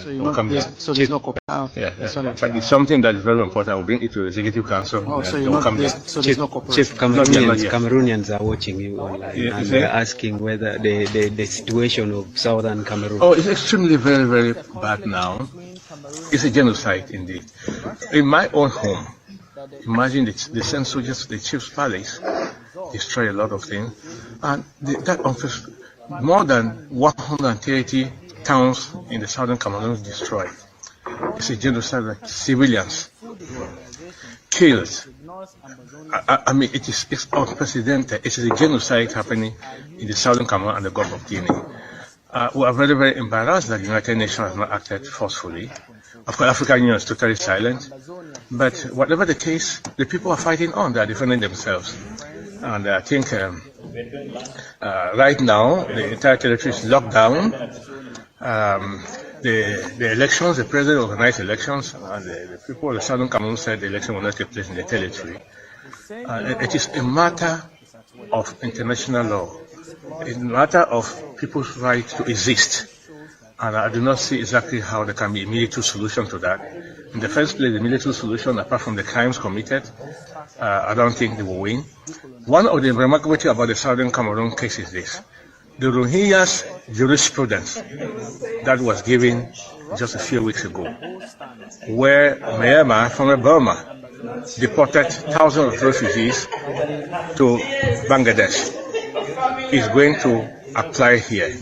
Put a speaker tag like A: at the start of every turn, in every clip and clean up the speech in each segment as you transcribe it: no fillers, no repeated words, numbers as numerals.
A: So there's no copy.
B: Yeah. But it's something that is very important. We'll bring it to the Executive Council.
A: So there's no cooperation.
C: Chief, Cameroonians are watching you online and they're asking whether the situation of southern Cameroon.
B: Oh, it's extremely very, very bad now. It's a genocide indeed. In my own home, imagine they send soldiers to the chief's palace, destroy a lot of things, and more than 130 towns in the southern Cameroon destroyed. It's a genocide, like civilians killed. I mean, it's unprecedented. It is a genocide happening in the southern Cameroon and the Gulf of Guinea. We are very, very embarrassed that the United Nations has not acted forcefully. Of course, African Union is totally silent. But whatever the case, the people are fighting on. They are defending themselves. And I think right now, the entire territory is locked down. The elections, the president organized elections, and the people of the southern Cameroon said the election will not take place in the territory. It is a matter of international law. It's a matter of people's right to exist. And I do not see exactly how there can be a military solution to that. In the first place, the military solution, apart from the crimes committed, I don't think they will win. One of the remarkable things about the southern Cameroon case is this. The Rohingyas jurisprudence that was given just a few weeks ago, where Myanmar, from Burma, deported thousands of refugees to Bangladesh, is going to apply here,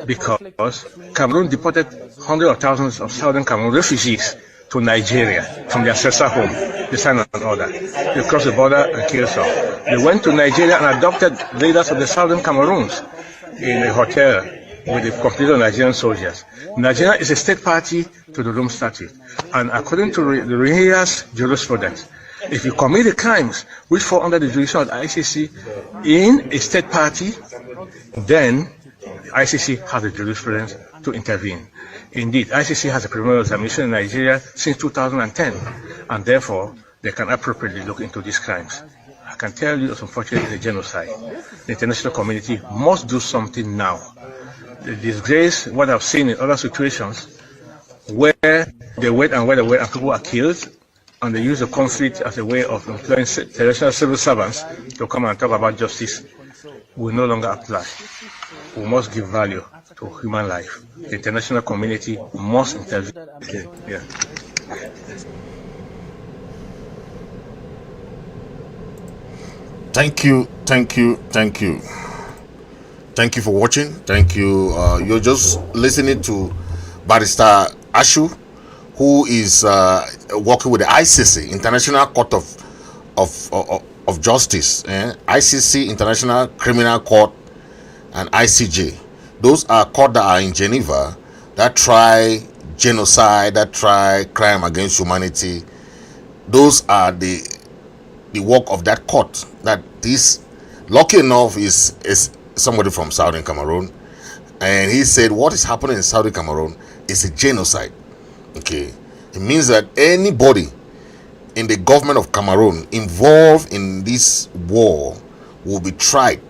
B: because Cameroon deported hundreds of thousands of southern Cameroon refugees to Nigeria from their ancestral home. They signed an order. They crossed the border and killed some. They went to Nigeria and adopted leaders of the southern Cameroons in a hotel with the completely Nigerian soldiers. Nigeria is a state party to the Rome Statute. And according to the Rohingyas jurisprudence, if you commit the crimes which fall under the jurisdiction of the ICC in a state party, then the ICC has the jurisprudence to intervene. Indeed, ICC has a criminal examination in Nigeria since 2010, and therefore they can appropriately look into these crimes. I can tell you, it's unfortunately a genocide. The international community must do something now. The disgrace, what I've seen in other situations, where they wait and people are killed, and they use the conflict as a way of employing international civil servants to come and talk about justice, will no longer apply. We must give value to human life. The international community must intervene. Yeah.
D: Thank you for watching. Thank you. You're just listening to Barrister Ashu, who is working with the ICC, International Court of Justice, ICC, International Criminal Court, and ICJ. Those are courts that are in Geneva that try genocide, that try crime against humanity. Those are the work of that court. That this, lucky enough, is somebody from Southern Cameroon, and he said what is happening in Southern Cameroon is a genocide. Okay, it means that anybody in the government of Cameroon involved in this war will be tried,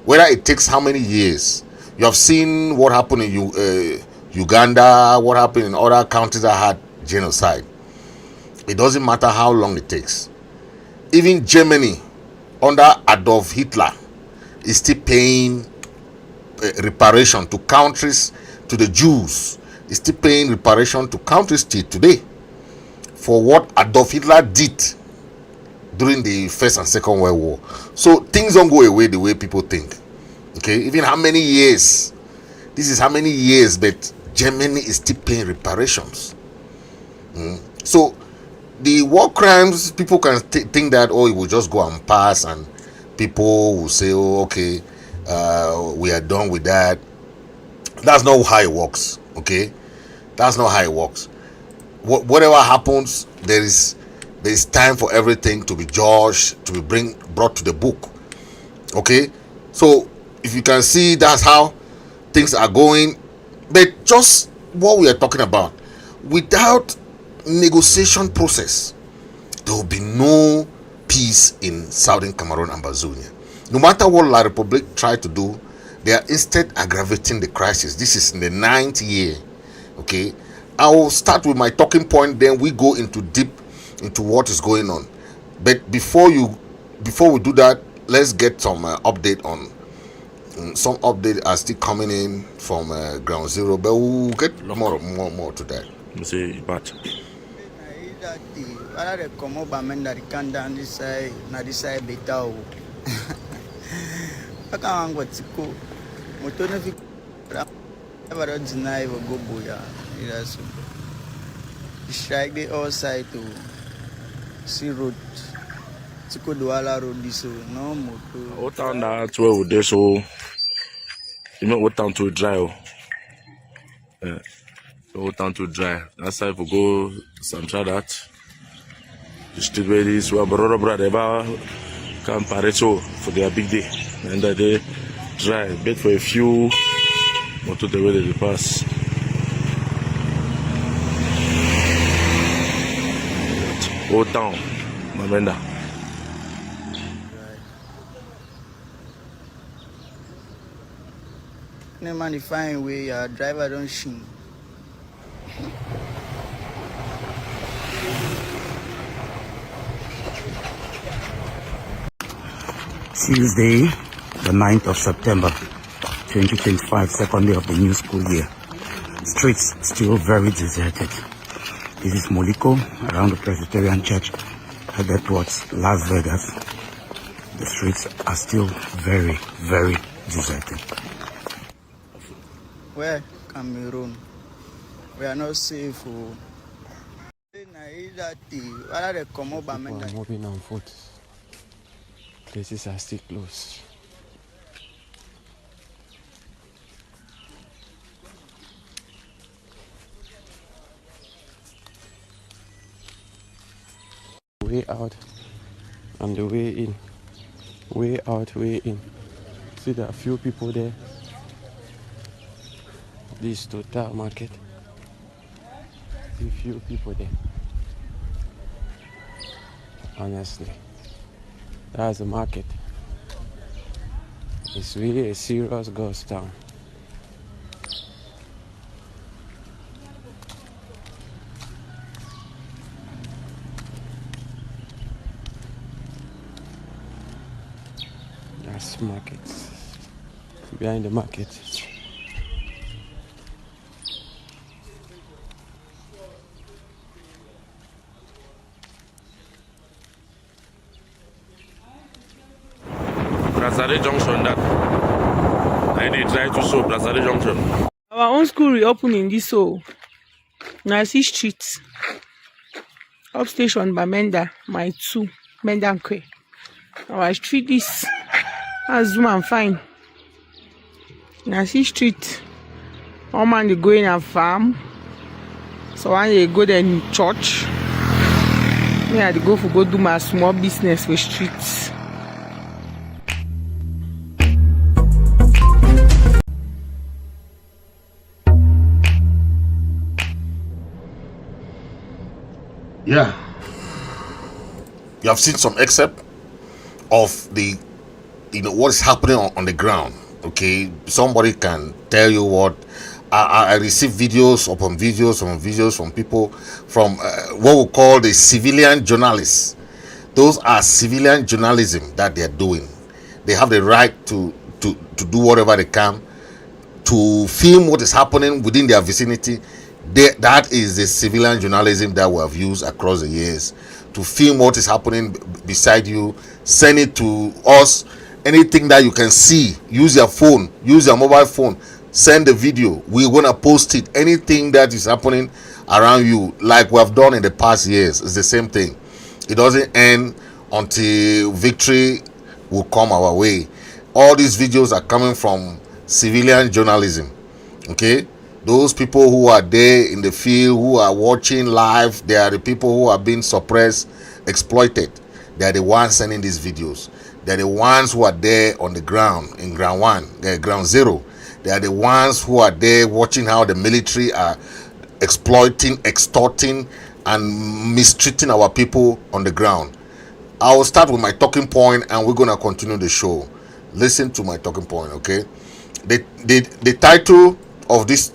D: whether it takes how many years. You have seen what happened in Uganda, what happened in other countries that had genocide. It doesn't matter how long it takes. Even Germany, under Adolf Hitler, is still paying reparation to countries, to the Jews. Is still paying reparation to countries till today for what Adolf Hitler did during the First and Second World War. So things don't go away the way people think. Okay, even how many years? This is how many years, but Germany is still paying reparations. So the war crimes, people can think that, oh, it will just go and pass, and people will say, oh, okay, we are done with that. That's not how it works. Okay, that's not how it works. Whatever happens, there is time for everything to be judged, to be brought to the book. Okay, so if you can see, that's how things are going. But just what we are talking about, without negotiation process, there will be no peace in Southern Cameroon and Ambazonia. No matter what La Republique try to do, they are instead aggravating the crisis. This is in the 9th year, okay, I will start with my talking point, then we go into deep into what is going on. But before we do that, let's get some update on some update are still coming in from ground zero, but we'll get more to that.
E: Say but
F: strike the outside to see road. Tiko Douala road this no motor.
E: what town that where would they so you know what town to dry? Yeah. What town to dry. That's why if we go Santra that the street where this where brother ever come Pareto for their big day. And that they dry. Bet for a few motor the way they pass. Old town, Mamenda.
F: No man, you find way your driver don't shoot.
G: Tuesday, the 9th of September, 2025, second day of the new school year. Streets still very deserted. This is Moliko around the Presbyterian Church headed towards Las Vegas. The streets are still very, very deserted.
F: Where? Cameroon. We are not safe.
C: People are moving on foot. Places are still closed. Way out and the way in. Way out, way in. See, there are few people there. This total market. See few people there. Honestly, that's the market. It's really a serious ghost town. That's markets. Behind the market.
E: Brazil Junction that I need try to show Brazil Junction.
H: Our own school reopening this so Nasi Street. Up station Bamenda, my two, Menda and Kwe. Our street is as zoom and fine. Nasi Street. One man they go in a farm. So one they go there in church. Me I go for go do my small business with streets.
D: Yeah. You have seen some excerpt of the, what is happening on the ground. Okay, somebody can tell you what. I receive videos upon videos from people from what we call the civilian journalists. Those are civilian journalism that they are doing. They have the right to do whatever they can to film what is happening within their vicinity. That is the civilian journalism that we have used across the years, to film what is happening beside you, send it to us. Anything that you can see, use your phone, use your mobile phone, send the video. We're gonna post it. Anything that is happening around you, like we have done in the past years, it's the same thing. It doesn't end until victory will come our way. All these videos are coming from civilian journalism. Okay, those people who are there in the field, who are watching live, they are the people who are being suppressed, exploited. They are the ones sending these videos. They are the ones who are there on the ground, in ground one, ground zero. They are the ones who are there watching how the military are exploiting, extorting, and mistreating our people on the ground. I will start with my talking point, and we're gonna continue the show. Listen to my talking point, okay? The title of this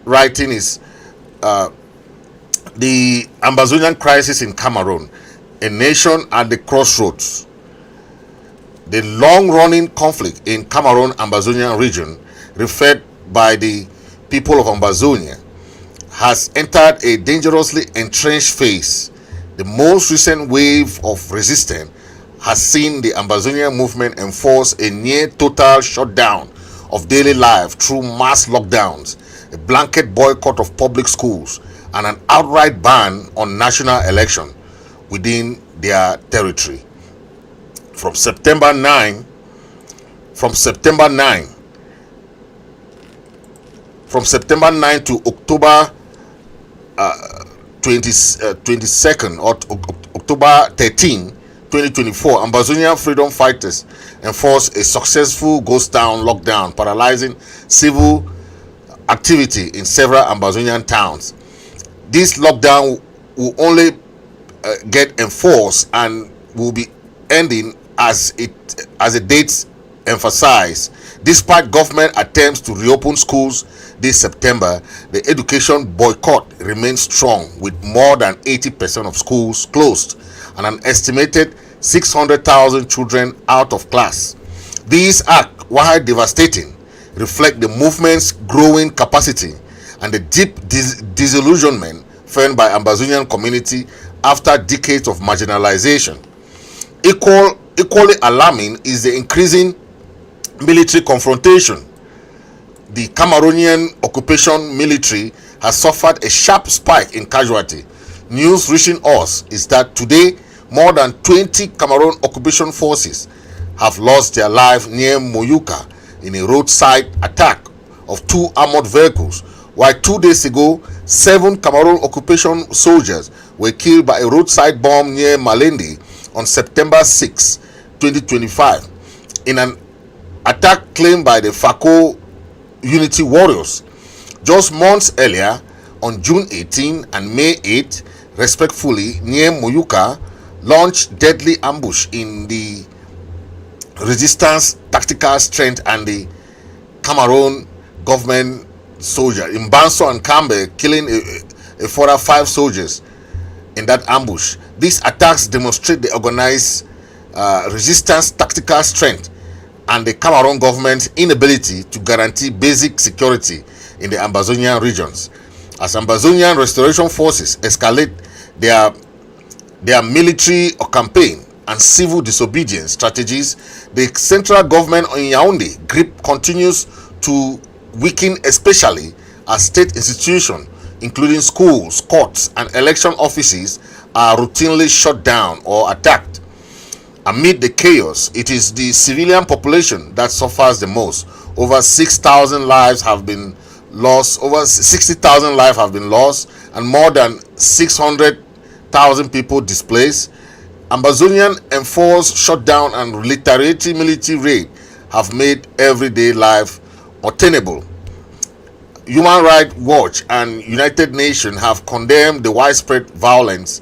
D: writing is the Ambazonian crisis in Cameroon, a nation at the crossroads. The long-running conflict in Cameroon Ambazonian region, referred by the people of Ambazonia, has entered a dangerously entrenched phase. The most recent wave of resistance has seen the Ambazonian movement enforce a near total shutdown of daily life through mass lockdowns, a blanket boycott of public schools, and an outright ban on national election within their territory. From September 9 to October 22nd or October 13, 2024, Ambazonian freedom fighters enforced a successful ghost town lockdown, paralyzing civil activity in several Ambazonian towns. This lockdown will only get enforced and will be ending as the dates emphasize. Despite government attempts to reopen schools this September, the education boycott remains strong, with more than 80% of schools closed and an estimated 600,000 children out of class. These acts, while devastating, reflect the movement's growing capacity and the deep disillusionment felt by Ambazonian community after decades of marginalization. Equally alarming is the increasing military confrontation. The Cameroonian occupation military has suffered a sharp spike in casualty. News reaching us is that today more than 20 Cameroon occupation forces have lost their life near Moyuka in a roadside attack of 2 armored vehicles, while 2 days ago 7 Cameroon occupation soldiers were killed by a roadside bomb near Malindi on September 6, 2025, in an attack claimed by the FACO Unity Warriors. Just months earlier, on June 18 and May 8, respectively, near Moyuka, launched deadly ambush in the resistance tactical strength and the Cameroon government soldier in Banso and Cambe, killing a further 5 soldiers in that ambush. These attacks demonstrate the organized resistance tactical strength and the Cameroon government's inability to guarantee basic security in the Ambazonian regions. As Ambazonian restoration forces escalate their military campaign and civil disobedience strategies, the central government in Yaoundé grip continues to weaken, especially as state institutions, including schools, courts, and election offices, are routinely shut down or attacked. Amid the chaos, it is the civilian population that suffers the most. Over 6,000 lives have been lost, over 60,000 lives have been lost, and more than 600,000 people displaced. Ambazonian enforced shutdown and retaliatory military raid have made everyday life untenable. Human Rights Watch and United Nations have condemned the widespread violence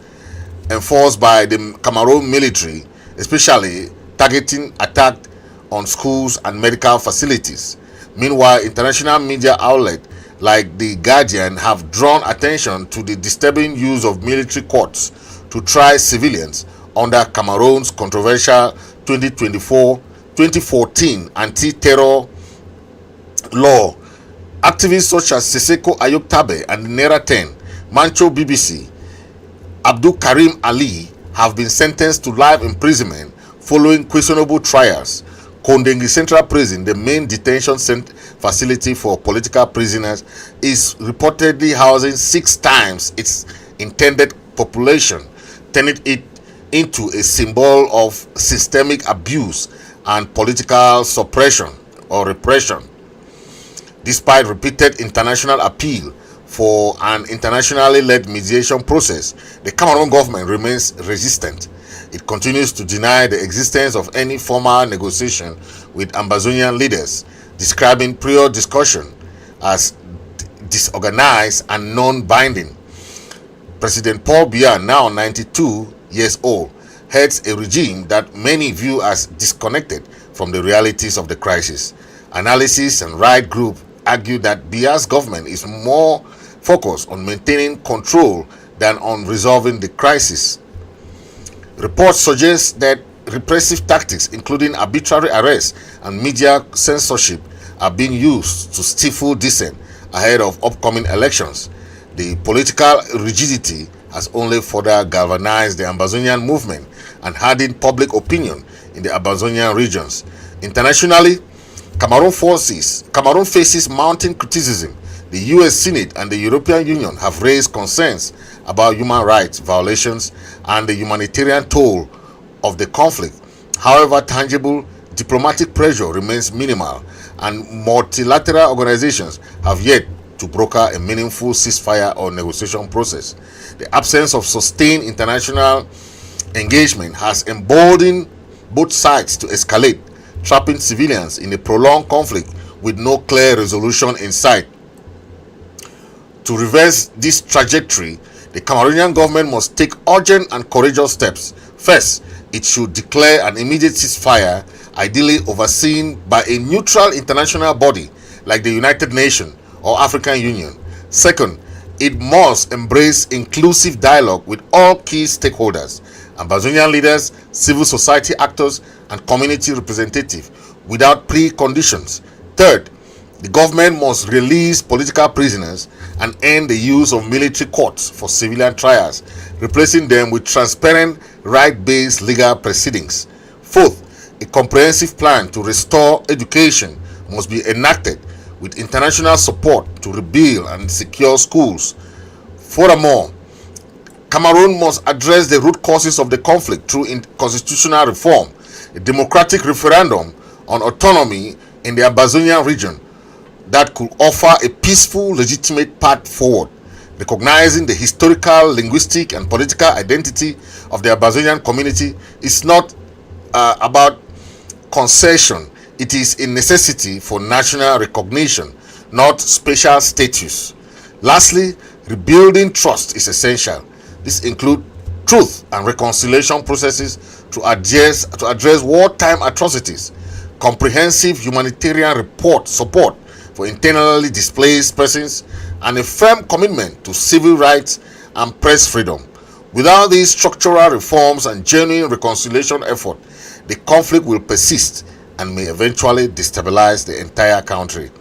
D: enforced by the Cameroon military, especially targeting attacks on schools and medical facilities. Meanwhile, international media outlets like The Guardian have drawn attention to the disturbing use of military courts to try civilians under Cameroon's controversial 2014 anti-terror law. Activists such as Siseko Ayok Tabe and Nera 10, Mancho BBC, Abdul Karim Ali have been sentenced to life imprisonment following questionable trials. Kondengi Central Prison, the main detention facility for political prisoners, is reportedly housing 6 times its intended population, turning it into a symbol of systemic abuse and political suppression or repression. Despite repeated international appeal for an internationally led mediation process, the Cameroon government remains resistant. It continues to deny the existence of any formal negotiation with Ambazonian leaders, describing prior discussion as disorganized and non-binding. President Paul Biya, now 92 years old, heads a regime that many view as disconnected from the realities of the crisis. Analysis and right group argue that Biya's government is more focus on maintaining control than on resolving the crisis. Reports suggest that repressive tactics, including arbitrary arrests and media censorship, are being used to stifle dissent ahead of upcoming elections. The political rigidity has only further galvanized the Ambazonian movement and hardened public opinion in the Ambazonian regions. Internationally, Cameroon faces mounting criticism. The US Senate and the European Union have raised concerns about human rights violations and the humanitarian toll of the conflict. However, tangible diplomatic pressure remains minimal, and multilateral organizations have yet to broker a meaningful ceasefire or negotiation process. The absence of sustained international engagement has emboldened both sides to escalate, trapping civilians in a prolonged conflict with no clear resolution in sight. To reverse this trajectory, the Cameroonian government must take urgent and courageous steps. First, it should declare an immediate ceasefire, ideally overseen by a neutral international body like the United Nations or African Union. Second, it must embrace inclusive dialogue with all key stakeholders, Ambazonian leaders, civil society actors, and community representatives without preconditions. Third, the government must release political prisoners and end the use of military courts for civilian trials, replacing them with transparent, right-based legal proceedings. Fourth, a comprehensive plan to restore education must be enacted with international support to rebuild and secure schools. Furthermore, Cameroon must address the root causes of the conflict through constitutional reform, a democratic referendum on autonomy in the Ambazonian region that could offer a peaceful, legitimate path forward, recognizing the historical, linguistic, and political identity of the Ambazonian community is not about concession. It is a necessity for national recognition, not special status. Lastly, rebuilding trust is essential. This includes truth and reconciliation processes to address wartime atrocities, comprehensive humanitarian support for internally displaced persons, and a firm commitment to civil rights and press freedom. Without these structural reforms and genuine reconciliation effort, the conflict will persist and may eventually destabilize the entire country.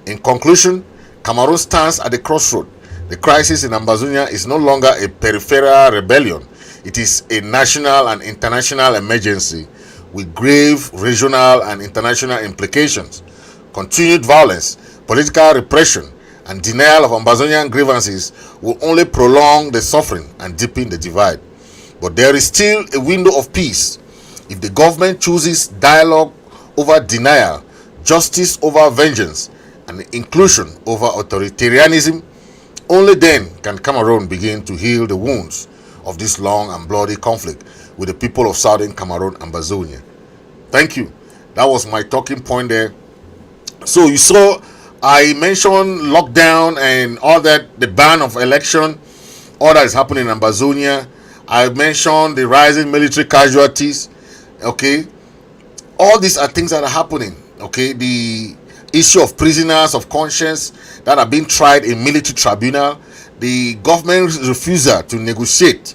D: In conclusion, Cameroon stands at the crossroad. The crisis in Ambazonia is no longer a peripheral rebellion. It is a national and international emergency with grave regional and international implications. Continued violence, political repression, and denial of Ambazonian grievances will only prolong the suffering and deepen the divide. But there is still a window of peace. If the government chooses dialogue over denial, justice over vengeance, and inclusion over authoritarianism, only then can Cameroon begin to heal the wounds of this long and bloody conflict with the people of southern Cameroon, Ambazonia. Thank you. That was my talking point there. So you saw I mentioned lockdown and all that, the ban of election, all that is happening in Ambazonia. I mentioned the rising military casualties. Okay, all these are things that are happening. Okay, the issue of prisoners of conscience that are being tried in military tribunal, the government's refusal to negotiate,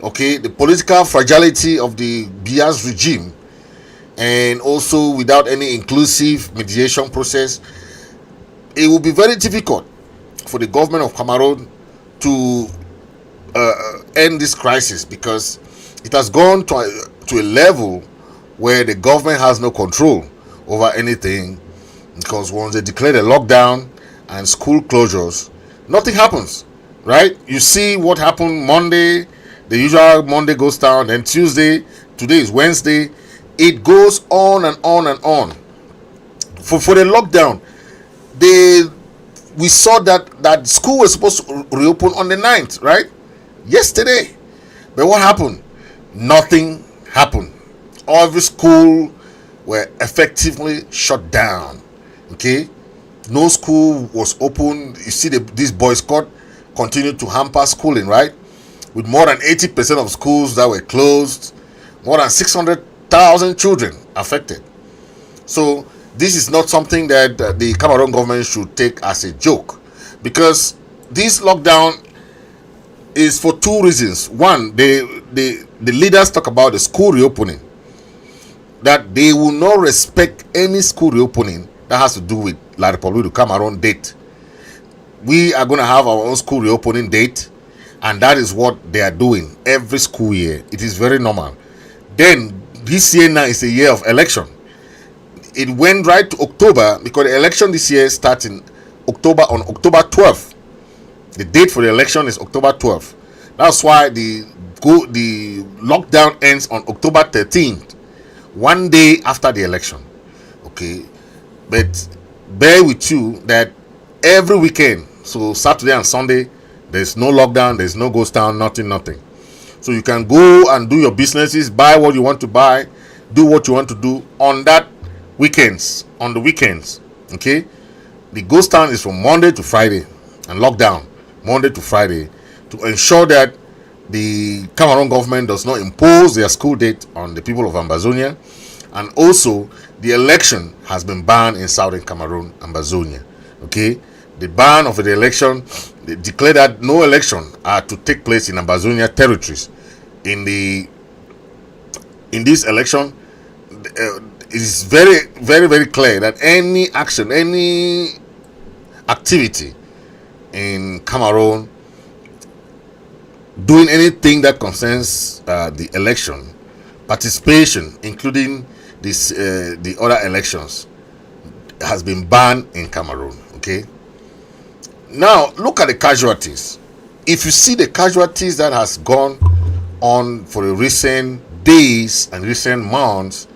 D: okay, the political fragility of the Bia's regime, and also without any inclusive mediation process, it will be very difficult for the government of Cameroon to end this crisis, because it has gone to a level where the government has no control over anything, because once they declare the lockdown and school closures, nothing happens, right? You see what happened Monday. The usual Monday goes down, then Tuesday, today is Wednesday. It goes on and on and on. For the lockdown, we saw that school was supposed to reopen on the 9th, right? Yesterday. But what happened? Nothing happened. Every school were effectively shut down. Okay? No school was open. You see this boycott continued to hamper schooling, right? With more than 80% of schools that were closed, more than 600,000 children affected. So this is not something that the Cameroon government should take as a joke, because this lockdown is for two reasons. One, the leaders talk about the school reopening, that they will not respect any school reopening that has to do with La République du Cameroon date. We are going to have our own school reopening date, and that is what they are doing every school year. It is very normal. Then this year now is a year of election. It went right to October because the election this year starts in October, on October 12th. The date for the election is October 12th. That's why the lockdown ends on October 13th, one day after the election. Okay, but bear with you that every weekend, so Saturday and Sunday, there's no lockdown, there's no ghost town, nothing. So you can go and do your businesses, buy what you want to buy, do what you want to do on the weekends. Okay, the ghost town is from Monday to Friday, and lockdown Monday to Friday, to ensure that the Cameroon government does not impose their school date on the people of Ambazonia. And also the election has been banned in southern Cameroon, Ambazonia. Okay, the ban of the election, they declare that no election are to take place in Ambazonia territories. In this election, it is very, very, very clear that any action, any activity in Cameroon doing anything that concerns the election, participation, including the other elections, has been banned in Cameroon. Okay, now look at the casualties. If you see the casualties that has gone on for the recent days and recent months,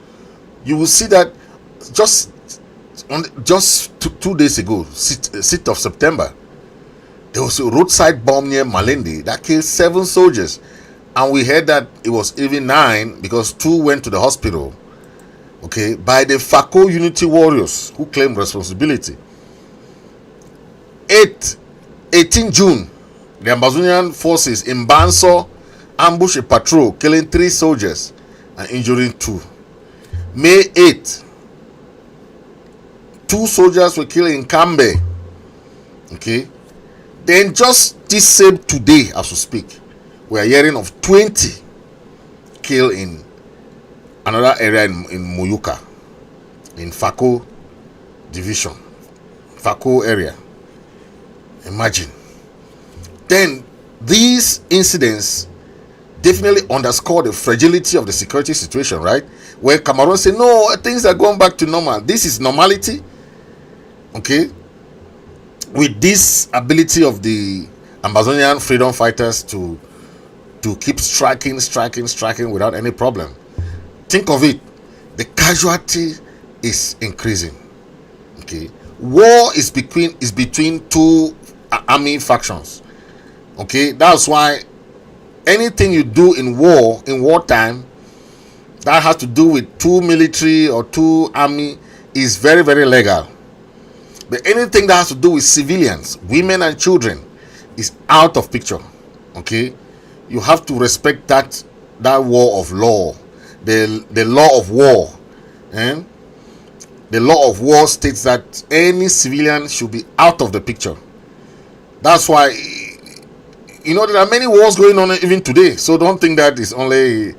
D: you will see that just 2 days ago, 6th of September, there was a roadside bomb near Malindi that killed 7 soldiers, and we heard that it was even 9 because 2 went to the hospital. Okay, by the FACO Unity warriors who claim responsibility. 18 June, the Ambazonian forces in Banso ambushed a patrol, killing 3 soldiers and injuring 2. May 8, 2 soldiers were killed in Kambe. Okay, then just this same today as we speak, we are hearing of 20 killed in another area in Muyuka, in Fako division, Fako area. Imagine. Then these incidents definitely underscore the fragility of the security situation, right? Where Cameroon say, no, things are going back to normal. This is normality. Okay, with this ability of the Ambazonian freedom fighters to keep striking without any problem. Think of it, the casualty is increasing. Okay, war is between 2 army factions. Okay, that's why anything you do in wartime that has to do with 2 military or 2 army is very, very legal. But anything that has to do with civilians, women and children, is out of picture. Okay, you have to respect that war of law, the law of war. The law of war states that any civilian should be out of the picture. That's why, there are many wars going on even today. So don't think that is only.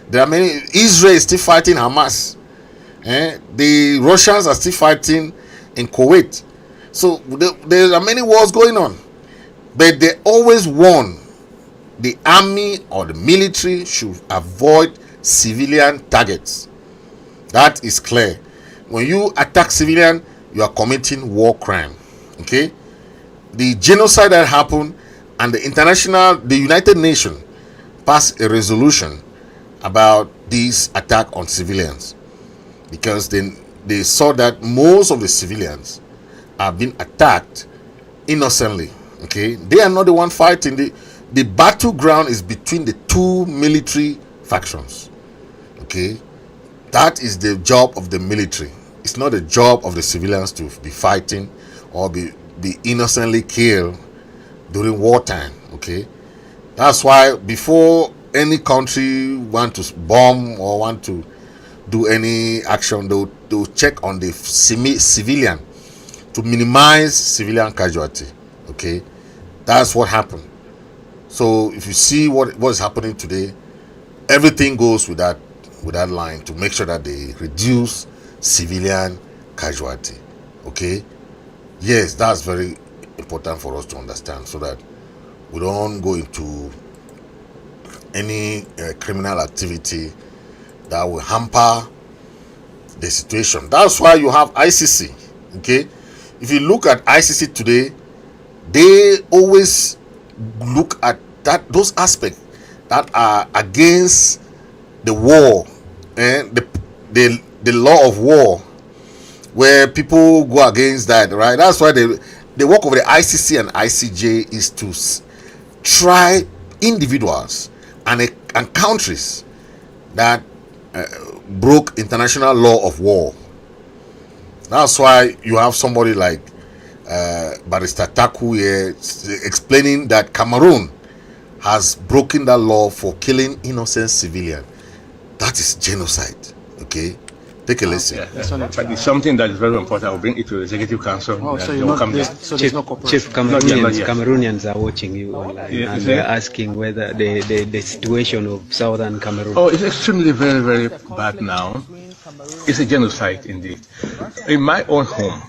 D: There are many. Israel is still fighting Hamas. The Russians are still fighting in Kuwait. So there are many wars going on, but they always warn the army or the military should avoid civilian targets. That is clear. When you attack civilian, you are committing war crime. Okay, the genocide that happened, and the United Nations passed a resolution about this attack on civilians, because they saw that most of the civilians are being attacked innocently. Okay, they are not the one fighting. The battleground is between the 2 military factions. Okay, that is the job of the military. It's not the job of the civilians to be fighting or be innocently killed during wartime. Okay, that's why before any country want to bomb or want to do any action, they'll check on the civilian to minimize civilian casualty. Okay, That's what happened. So if you see what is happening today, everything goes with that line to make sure that they reduce civilian casualty. Okay, yes, that's very important for us to understand, so that we don't go into any criminal activity that will hamper the situation. That's why you have ICC. Okay, if you look at ICC today, they always look at those aspects that are against the war and the law of war, where people go against that, right? That's why the work of the ICC and ICJ is to try individuals and countries that broke international law of war. That's why you have somebody like Barrister Taku here explaining that Cameroon has broken that law for killing innocent civilians. That is genocide. Okay, take a listen.
B: Yeah, but it's something that is very important. I'll bring it to the Executive Council.
A: Oh, so there's no cooperation.
I: Chief, Cameroonians are watching you online, and they're asking whether the situation of southern Cameroon.
B: Oh, it's extremely very, very bad now. It's a genocide indeed. In my own home,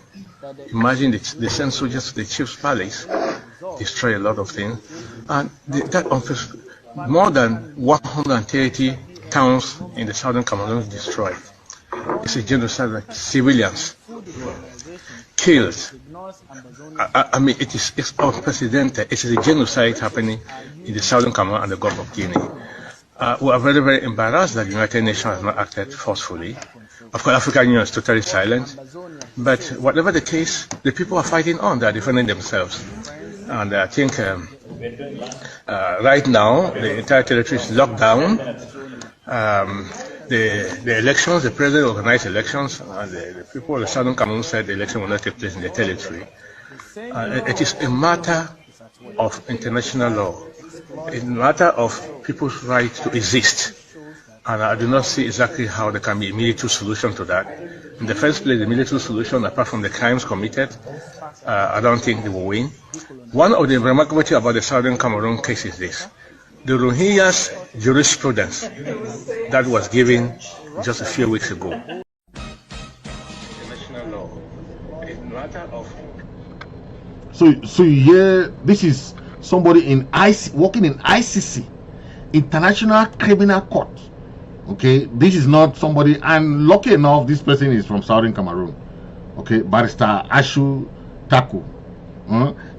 B: imagine they send soldiers to the chief's palace, destroy a lot of things, and that office, more than 130 towns in the southern Cameroon destroyed. It's a genocide, like civilians killed. I mean, it's unprecedented. It is a genocide happening in the southern Cameroon and the Gulf of Guinea. We are very, very embarrassed that the United Nations has not acted forcefully. Of course, African Union is totally silent. But whatever the case, the people are fighting on. They are defending themselves. And I think right now, the entire territory is locked down. The elections, the president organized elections, and the people of the southern Cameroon said the election will not take place in the territory. It is a matter of international law. It's a matter of people's right to exist. And I do not see exactly how there can be a military solution to that. In the first place, the military solution, apart from the crimes committed, I don't think they will win. One of the remarkable things about the southern Cameroon case is this. The Rohingyas jurisprudence that was given just a few weeks ago. International law. It's a matter of...
D: So yeah, this is somebody in working in ICC, International Criminal Court. Okay, this is not somebody, and lucky enough, this person is from southern Cameroon. Okay, Barrister Ashu Taku.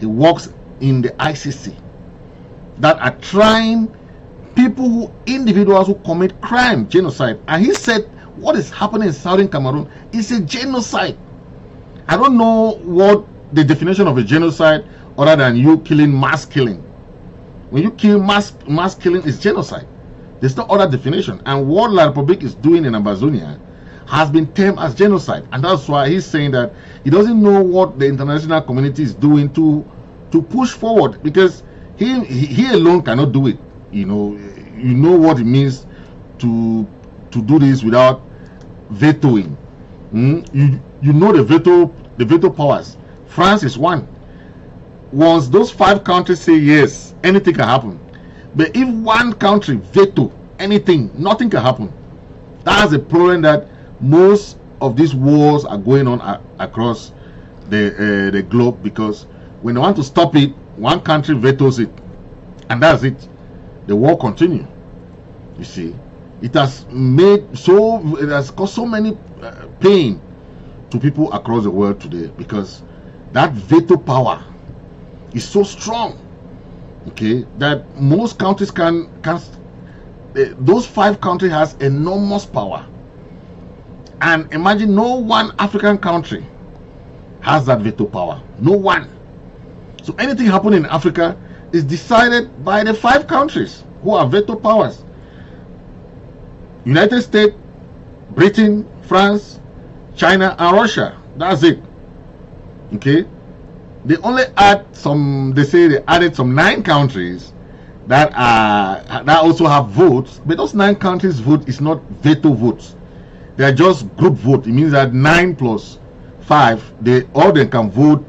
D: He works in the ICC that are trying individuals who commit crime, genocide. And he said what is happening in southern Cameroon is a genocide. I don't know what the definition of a genocide other than you killing, mass killing. When you kill mass killing is genocide. There's no other definition. And what La Republic is doing in Ambazonia has been termed as genocide. And that's why he's saying that he doesn't know what the international community is doing to push forward, because he alone cannot do it. You know what it means to do this without vetoing. You know the veto powers. France is one. Once those 5 countries say yes, anything can happen. But if one country veto anything, nothing can happen. That's a problem that most of these wars are going on across the globe, because when they want to stop it, one country vetoes it, and that's it. The war continues. You see, it has caused so many pain to people across the world today, because that veto power is so strong. Okay, that most countries can those 5 countries has enormous power. And imagine no one African country has that veto power. No one. So anything happening in Africa is decided by the 5 countries who have veto powers. United States, Britain, France, China, and Russia. That's it. Okay. They only add some, they say they added some 9 countries that also have votes, but those 9 countries' vote is not veto votes. They are just group vote. It means that 9 plus 5, all they can vote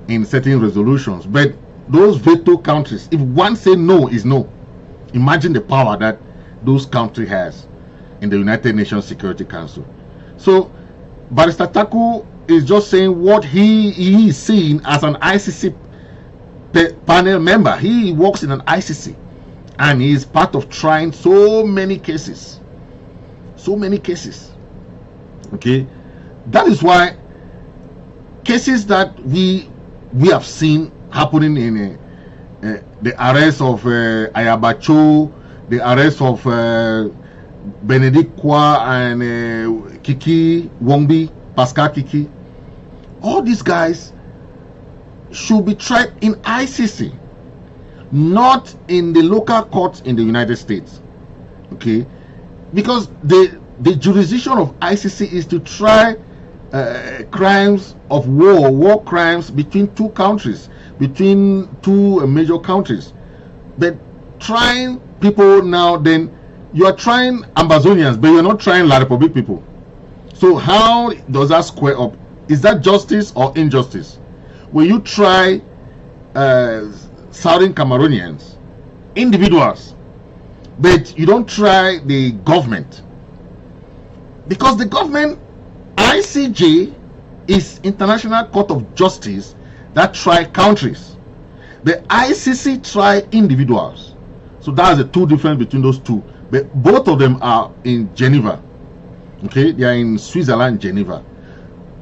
D: in certain resolutions. But those veto countries, if one say no is no, imagine the power that those country has in the United Nations Security Council. So Barrister Taku is just saying what he is seeing as an ICC panel member. He works in an ICC and he is part of trying so many cases. Okay, that is why cases that we have seen happening in the arrest of Ayabacho, the arrest of Benedict Kwa and Kiki Wongbi, Pascal Kiki, all these guys should be tried in ICC, not in the local courts in the United States. Okay, because the jurisdiction of ICC is to try crimes of war crimes between two countries, between two major countries. But trying people now, then you are trying Ambazonians, but you're not trying La Republic people. So how does that square up? Is that justice or injustice? When you try Southern Cameroonians, individuals, but you don't try the government, because the government, ICJ, is International Court of Justice that try countries. The ICC try individuals. So that's the two difference between those two. But both of them are in Geneva. Okay, they are in Switzerland, Geneva.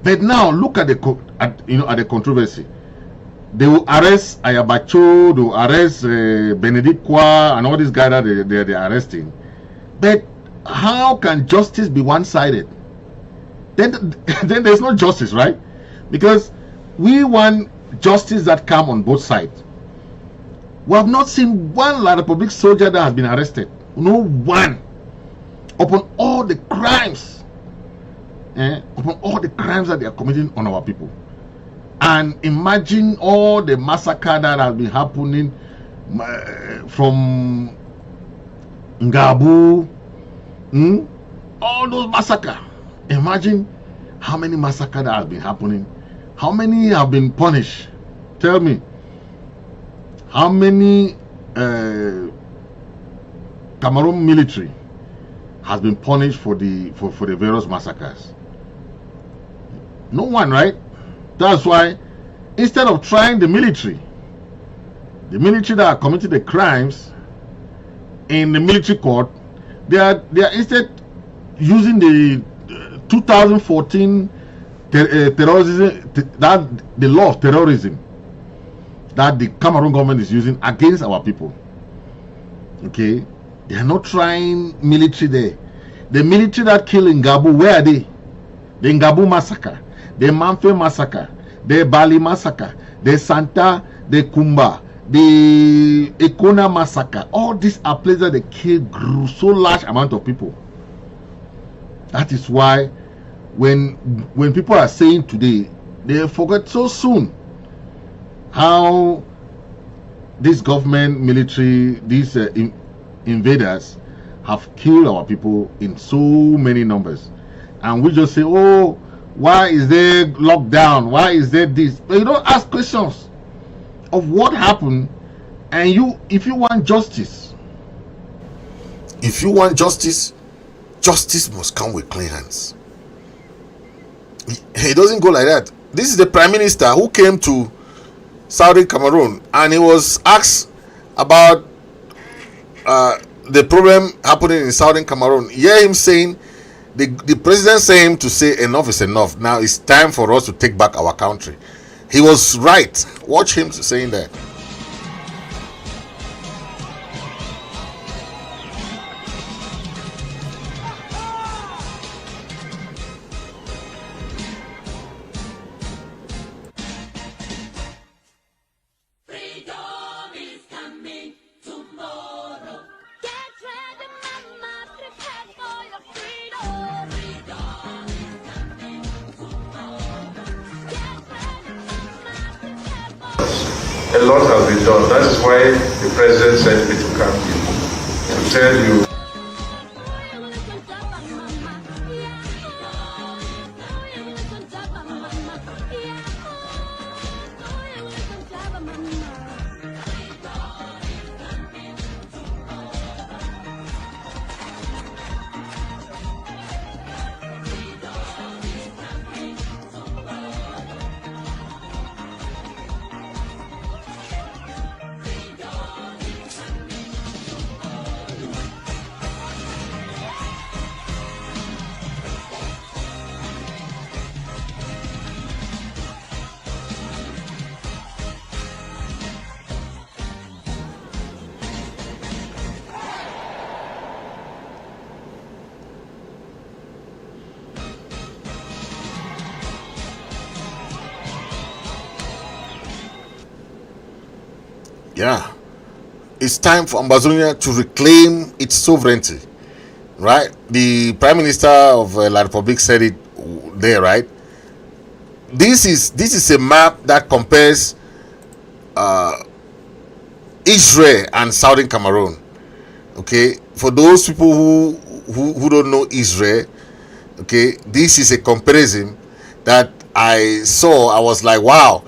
D: But now look at the controversy. They will arrest Ayabacho, they will arrest Benedict Kwa and all these guys that they're arresting. But how can justice be one-sided? Then there's no justice, right? Because we want justice that come on both sides. We have not seen one La Republic soldier that has been arrested. No one. Upon all the crimes, upon all the crimes that they are committing on our people. And imagine all the massacre that has been happening from Ngabu, all those massacres. Imagine how many massacres that have been happening. How many have been punished? Tell me. How many Cameroon military has been punished for the various massacres? No one, right? That's why instead of trying the military that are committing the crimes in the military court, they are instead using the 2014 terrorism, that the law of terrorism that the Cameroon government is using against our people. Okay, they are not trying military there. The military that killed in Ngabu, where are they? The Ngabu massacre, the Manfe massacre, the Bali massacre, the Santa, the Kumba, the Ekona massacre. All these are places that they killed so large amount of people. That is why when people are saying today, they forget so soon how this government, military, these invaders have killed our people in so many numbers. And we just say, oh, why is there lockdown? Why is there this? But you don't ask questions of what happened. And if you want justice, justice must come with clean hands. It doesn't go like that. This is the Prime Minister who came to Southern Cameroon and he was asked about the problem happening in Southern Cameroon. Hear him saying, the president saying to say enough is enough. Now it's time for us to take back our country. He was right. Watch him saying that.
J: A lot has been done. That is why the president sent me to come here to tell you.
D: Yeah, it's time for Ambazonia to reclaim its sovereignty, right? The Prime Minister of La Republique said it there, right? This is a map that compares Israel and Southern Cameroon. Okay, for those people who don't know Israel, okay, this is a comparison that I saw. I was like, wow,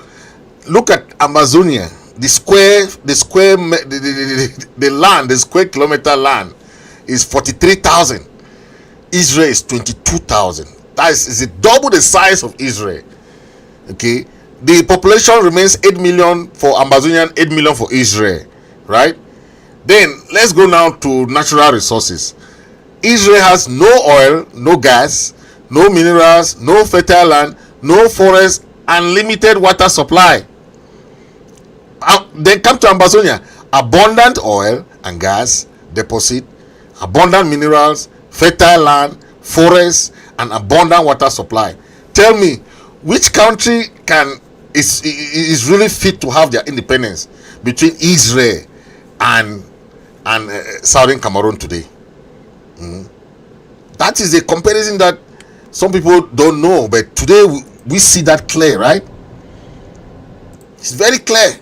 D: look at Ambazonia. The land, the square kilometer land is 43,000. Israel is 22,000. That is double the size of Israel. Okay, the population remains 8 million for Ambazonian, 8 million for Israel, right? Then let's go now to natural resources. Israel has no oil, no gas, no minerals, no fertile land, no forest, and limited water supply. Then come to Ambazonia, abundant oil and gas deposit, abundant minerals, fertile land, forests, and abundant water supply. Tell me, which country is really fit to have their independence between Israel and Southern Cameroon today? That is a comparison that some people don't know, but today we see that clear, right? It's very clear.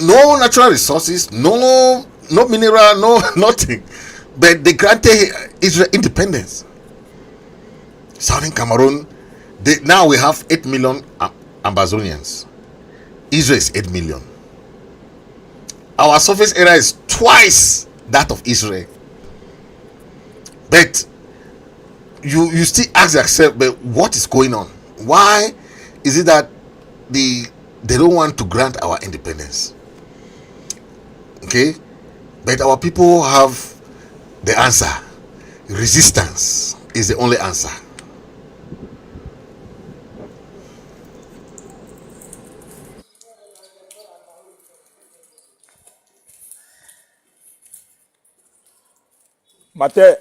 D: No natural resources, no mineral, no nothing, but they granted Israel independence. Southern Cameroon, now we have 8 million Ambazonians. Israel is 8 million. Our surface area is twice that of Israel. But you still ask yourself, but what is going on? Why is it that they don't want to grant our independence? Okay, but our people have the answer. Resistance is the only answer.
K: Mate.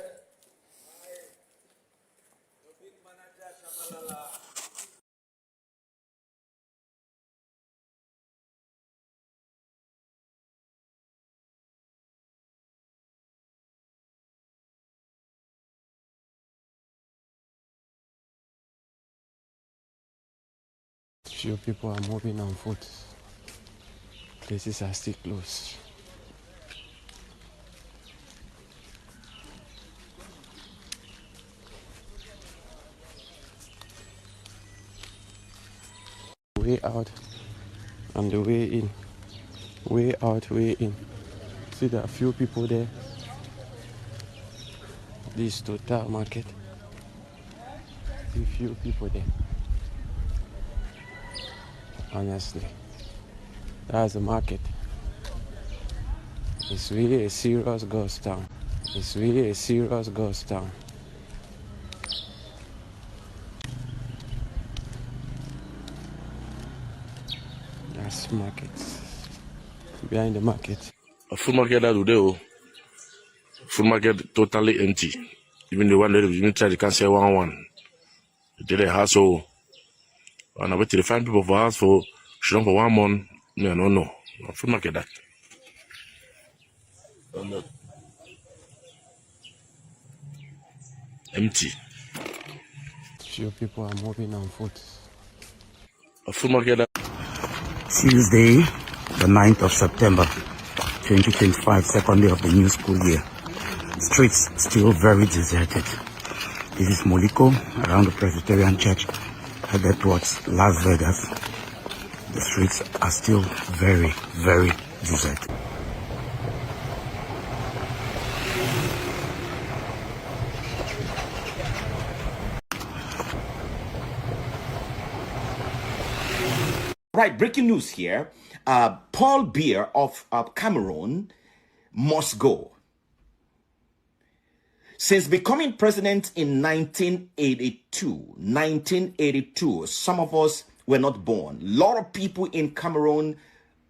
C: Few people are moving on foot. Places are still closed. Way out and the way in. Way out, way in. See, there are a few people there. This total market. See, few people there. Honestly, that's the market. It's really a serious ghost town. It's really a serious ghost town. That's markets. Behind the market.
E: A full market that today, full market totally empty. Even the one that even try to cancel one. They did a hustle. And I wait till they find people for us for shut for 1 month. No. Full market that. Empty.
C: Few people are moving on foot.
E: A full market that.
G: Tuesday, the 9th of September, 2025, second day of the new school year. Streets still very deserted. This is Moliko around the Presbyterian Church, headed towards Las Vegas. The streets are still very, very deserted.
L: Right, breaking news here. Paul Biya of Cameroon must go. Since becoming president in 1982, some of us were not born. A lot of people in Cameroon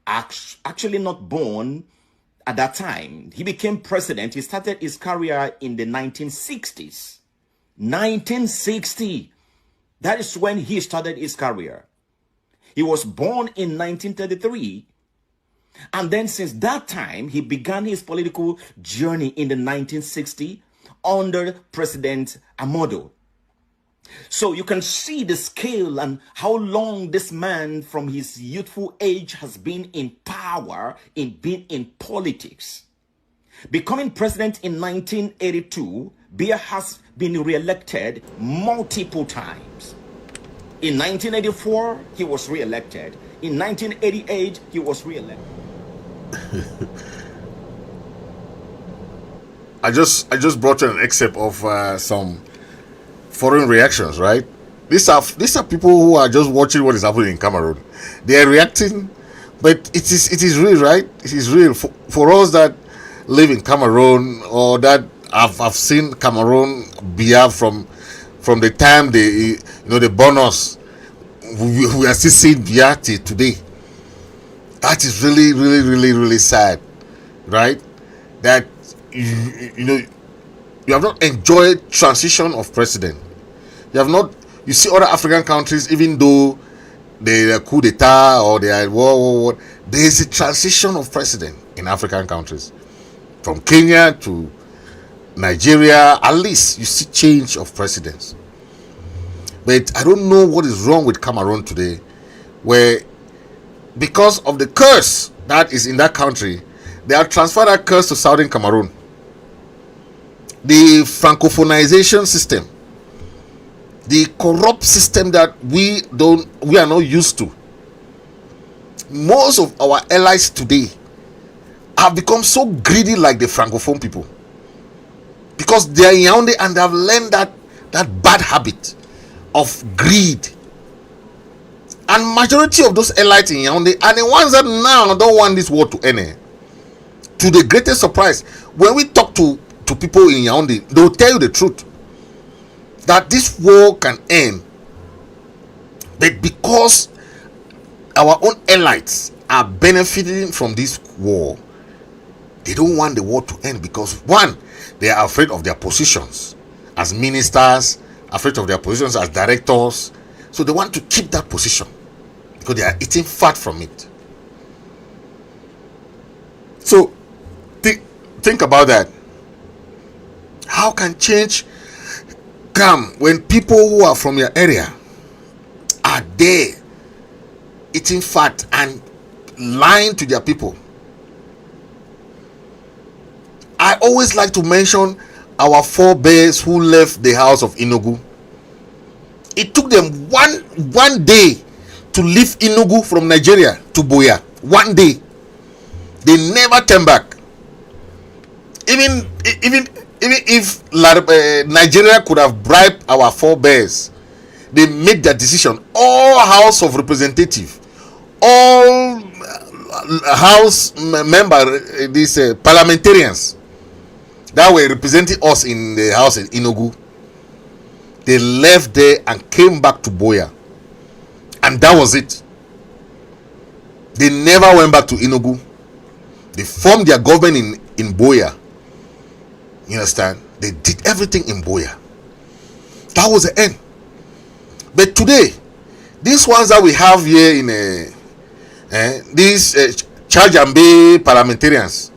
L: actually not born at that time. He became president. He started his career in the 1960s. 1960. That is when he started his career. He was born in 1933. And then since that time, he began his political journey in the 1960s under President Amado. So you can see the scale and how long this man from his youthful age has been in power, been in politics. Becoming president in 1982, Biya has been re-elected multiple times. In 1984, he was re-elected. In 1988, he was re-elected.
D: I just brought you an excerpt of some foreign reactions, right? These are people who are just watching what is happening in Cameroon. They are reacting, but it is real, right? It is real for us that live in Cameroon, or that I've seen Cameroon Biya from the time they born us. We are still seeing Biya till today. That is really, really, really, really sad, right? That you have not enjoyed transition of president. You have not. You see other African countries, even though they are coup d'etat or they are war, there is a transition of president in African countries. From Kenya to Nigeria, at least you see change of presidents. But I don't know what is wrong with Cameroon today, where because of the curse that is in that country, they have transferred that curse to Southern Cameroon. The francophonization system, the corrupt system that we are not used to. Most of our allies today have become so greedy like the francophone people, because they are in Yaoundé and they have learned that bad habit of greed. And majority of those elites in Yaoundé are the ones that now don't want this war to end. To the greatest surprise, when we talk to people in Yaoundé, they will tell you the truth that this war can end, but because our own elites are benefiting from this war, they don't want the war to end, because one, they are afraid of their positions as ministers, afraid of their positions as directors, so they want to keep that position because they are eating fat from it. So think about that. How can change come when people who are from your area are there eating fat and lying to their people? I always like to mention our forebears who left the house of Enugu. It took them one day to leave Enugu from Nigeria to Boya. 1 day. They never turned back. Even if Nigeria could have bribed our forebears, they made that decision. All House of Representatives, all House members, these parliamentarians that were representing us in the house in Enugu, they left there and came back to Boya, and that was it. They never went back to Enugu. They formed their government in Boya. You understand? They did everything in Boya. That was the end. But today, these ones that we have here in these charge and bay parliamentarians,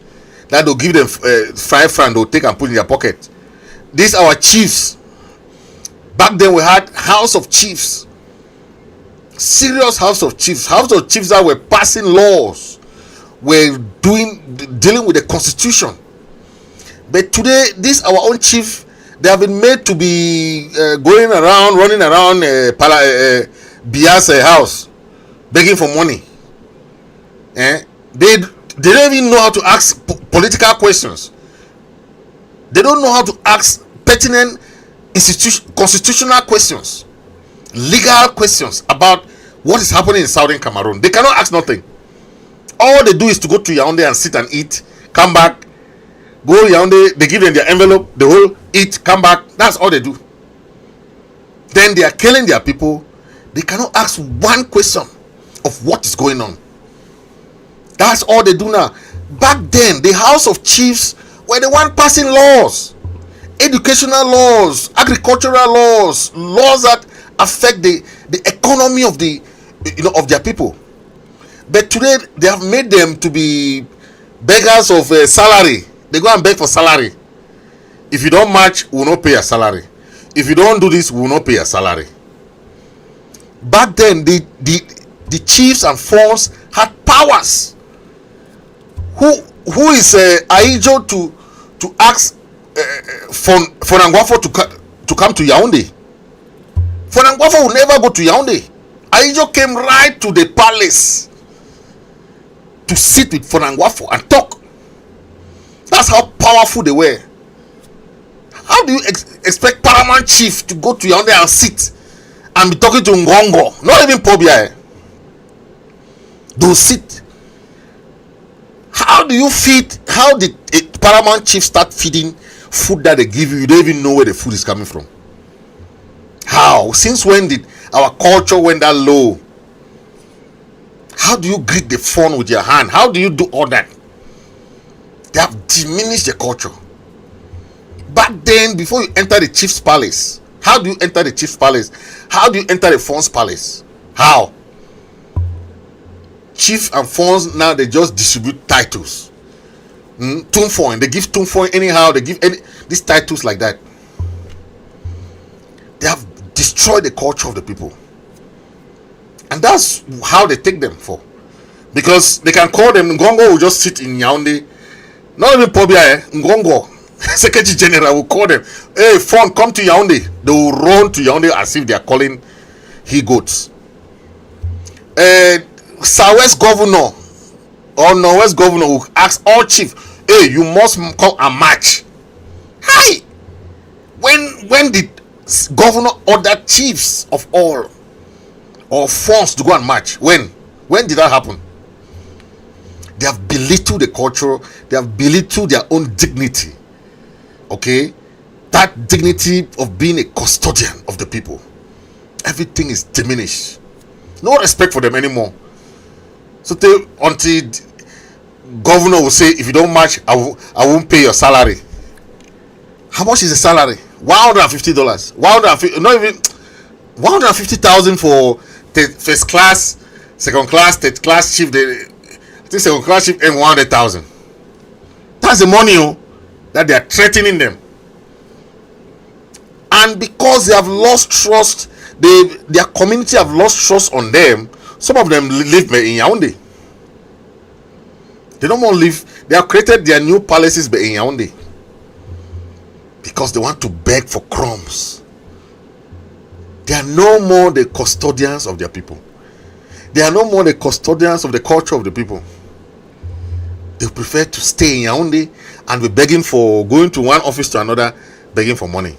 D: that will give them 5 francs, they'll take and put in their pocket. These are our chiefs. Back then we had House of Chiefs, serious House of Chiefs that were passing laws, were dealing with the constitution. But today, this our own chief, they have been made to be running around Biya's house, begging for money. They don't even know how to ask political questions. They don't know how to ask pertinent constitutional questions, legal questions about what is happening in Southern Cameroon. They cannot ask nothing. All they do is to go to Yaoundé and sit and eat, come back, go Yaoundé, they give them their envelope, they will eat, come back. That's all they do. Then they are killing their people. They cannot ask one question of what is going on. That's all they do now. Back then, the House of Chiefs were the one passing laws, educational laws, agricultural laws, laws that affect the economy of of their people. But today they have made them to be beggars of salary. They go and beg for salary. If you don't match, we will not pay a salary. If you don't do this, we will not pay a salary. Back then, the chiefs and forms had powers. Who is Aijo to ask Fonangwafo to come to Yaoundé? Fonangwafo will never go to Yaoundé. Aijo came right to the palace to sit with Fonangwafo and talk. That's how powerful they were. How do you expect paramount chief to go to Yaoundé and sit and be talking to Ngongo? Not even Pobia. They'll sit. How do you feed? How did a paramount chief start feeding food that they give you? You don't even know where the food is coming from. How? Since when did our culture went that low? How do you greet the phone with your hand? How do you do all that? They have diminished the culture. Back then, before you enter the chief's palace, how do you enter the chief's palace? How do you enter the phone's palace? How? Chief and phones now, they just distribute titles. Tumfoin, they give Tumfoin anyhow. They give these titles like that. They have destroyed the culture of the people, and that's how they take them for. Because they can call them Ngongo will just sit in Yaoundé. Not even Pobia, Ngongo, Secretary General will call them. Hey, phone, come to Yaoundé. They will run to Yaoundé as if they are calling he goats. Southwest governor or Northwest governor will ask all chief, hey, you must come and march. Hi! When did governor order chiefs of all or force to go and march? When did that happen? They have belittled the culture. They have belittled their own dignity. Okay? That dignity of being a custodian of the people. Everything is diminished. No respect for them anymore. So until governor will say, if you don't match, I won't pay your salary. How much is the salary? $150. Not even $150,000 for first class, second class, third class chief. I think second class chief and 100,000. That's the money that they are threatening them. And because they have lost trust, their community have lost trust on them. Some of them live in Yaoundé. They don't want to live. They have created their new palaces in Yaoundé because they want to beg for crumbs. They are no more the custodians of their people. They are no more the custodians of the culture of the people. They prefer to stay in Yaoundé and be begging for, going to one office to another, begging for money.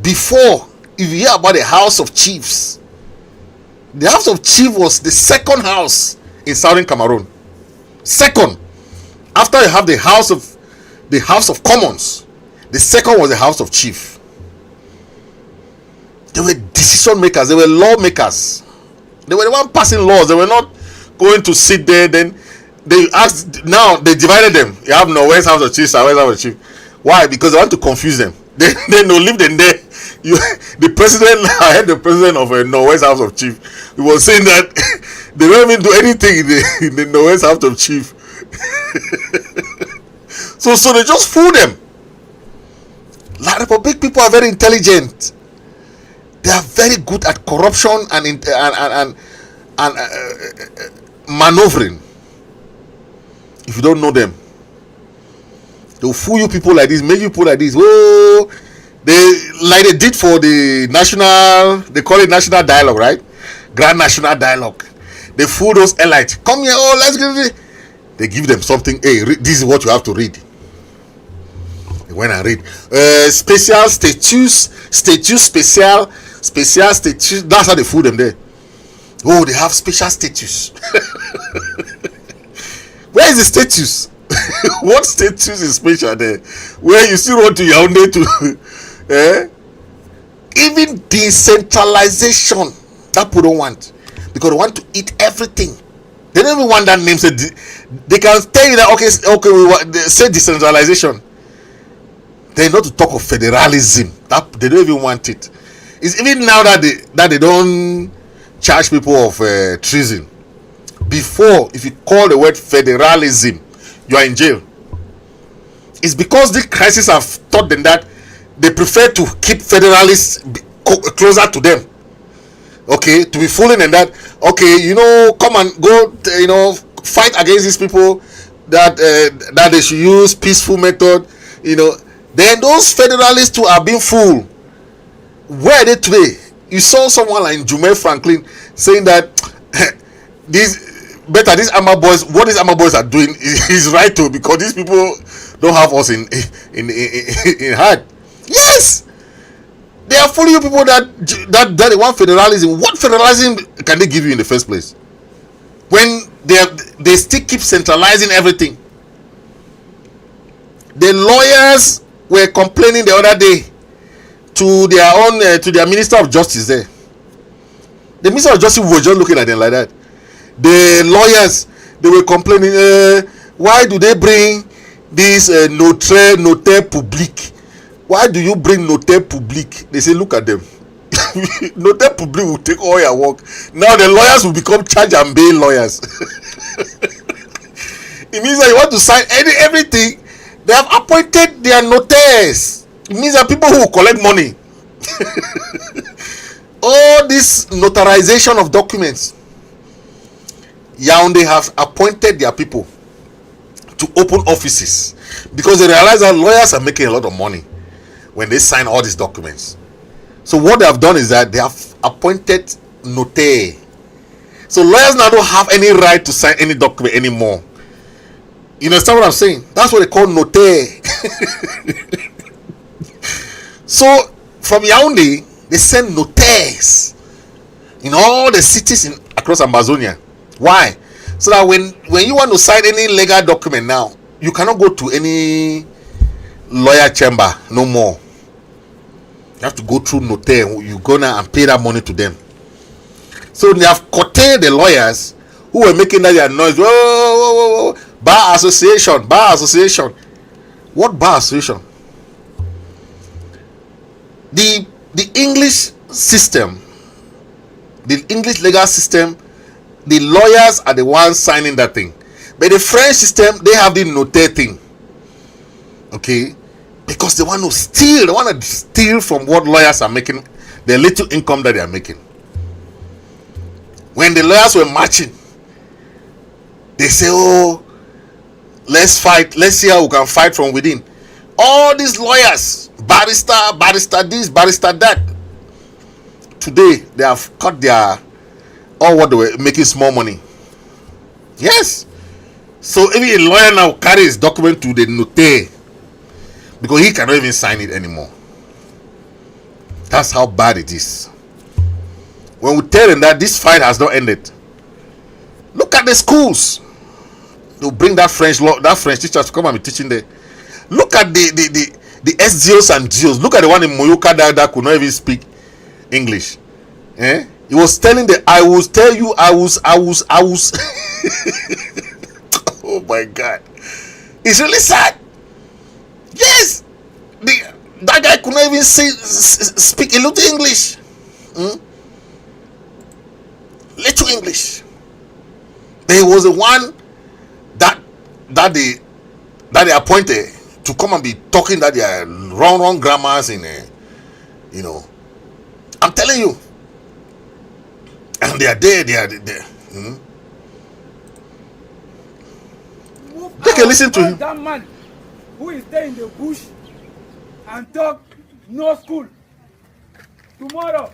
D: Before, if you hear about the House of Chiefs, the House of Chief was the second house in southern Cameroon. Second, after you have the House of Commons, the second was the House of Chief. They were decision makers. They were lawmakers. They were the one passing laws. They were not going to sit there. Then they asked. Now they divided them. You have Northwest House of Chief, Southwest House of Chief. Why? Because they want to confuse them. They don't leave them there. The president, I heard the president of Northwest House of Chief, he was saying that they don't even do anything in the Northwest House of Chief. so they just fool them. Like Republic people are very intelligent. They are very good at corruption and maneuvering. If you don't know them, they'll fool you people like this, make you people like this. Oh, they did for the national, they call it national dialogue, right? Grand national dialogue. They fool those elites. Come here, oh, let's get it. They give them something. Hey, this is what you have to read. They went and read. Special statues, special statues. That's how they fool them there. Oh, they have special statues. Where is the statues? What status is special there? Where you still want to Yaoundé to even decentralization that people don't want, because they want to eat everything. They don't even want that name. So they can tell you that okay, we want, they say decentralization. They're not to talk of federalism. That they don't even want it. It's even now that they don't charge people of treason. Before, if you call the word federalism, you are in jail. It's because the crisis have taught them that they prefer to keep federalists closer to them. Okay, to be fooling and that. Okay, come and go. Fight against these people that that they should use peaceful method. Then those federalists too are being fooled. Where are they today? You saw someone like Jume Franklin saying that these Amma boys, what these Amma boys are doing is right too, because these people don't have us in heart. Yes, they are fooling you people that they want federalism. What federalism can they give you in the first place? When they still keep centralizing everything. The lawyers were complaining the other day to their Minister of Justice there. The Minister of Justice was just looking at them like that. The lawyers, they were complaining, why do they bring this notaire public? Why do you bring notaire public? They say, look at them. Notaire public will take all your work. Now the lawyers will become charge and bail lawyers. It means that you want to sign everything. They have appointed their notaires. It means that people who will collect money. All this notarization of documents. Yaoundé have appointed their people to open offices because they realize that lawyers are making a lot of money when they sign all these documents. So what they have done is that they have appointed notaire. So lawyers now don't have any right to sign any document anymore. You understand what I'm saying? That's what they call notaire. So from Yaoundé, they send notaires in all the cities across Ambazonia. Why? So that when you want to sign any legal document now, you cannot go to any lawyer chamber no more. You have to go through notaire. You go now and pay that money to them. So they have curtailed the lawyers who were making that noise. Whoa. Bar association. What bar association? The English system, the English legal system, the lawyers are the ones signing that thing. But the French system, they have the notaire thing. Okay? Because they want to steal from what lawyers are making, the little income that they are making. When the lawyers were marching, they say, oh, let's fight. Let's see how we can fight from within. All these lawyers, barrister this, barrister that. Today, they have cut all what they were making small money. Yes. So even a lawyer now carries his document to the notaire because he cannot even sign it anymore. That's how bad it is. When we tell them that this fight has not ended, look at the schools. They'll bring that French teacher to come and be teaching there. Look at the SDOs and GOs. Look at the one in Moyoka that could not even speak English. He was telling I will tell you, I was. Oh my God. It's really sad. Yes. That guy could not even speak a little English. Little English. There was the one that they appointed to come and be talking that they are wrong grammars in I'm telling you. And they are there. Take a listen to him.
K: That man who is there in the bush and talk no school. Tomorrow,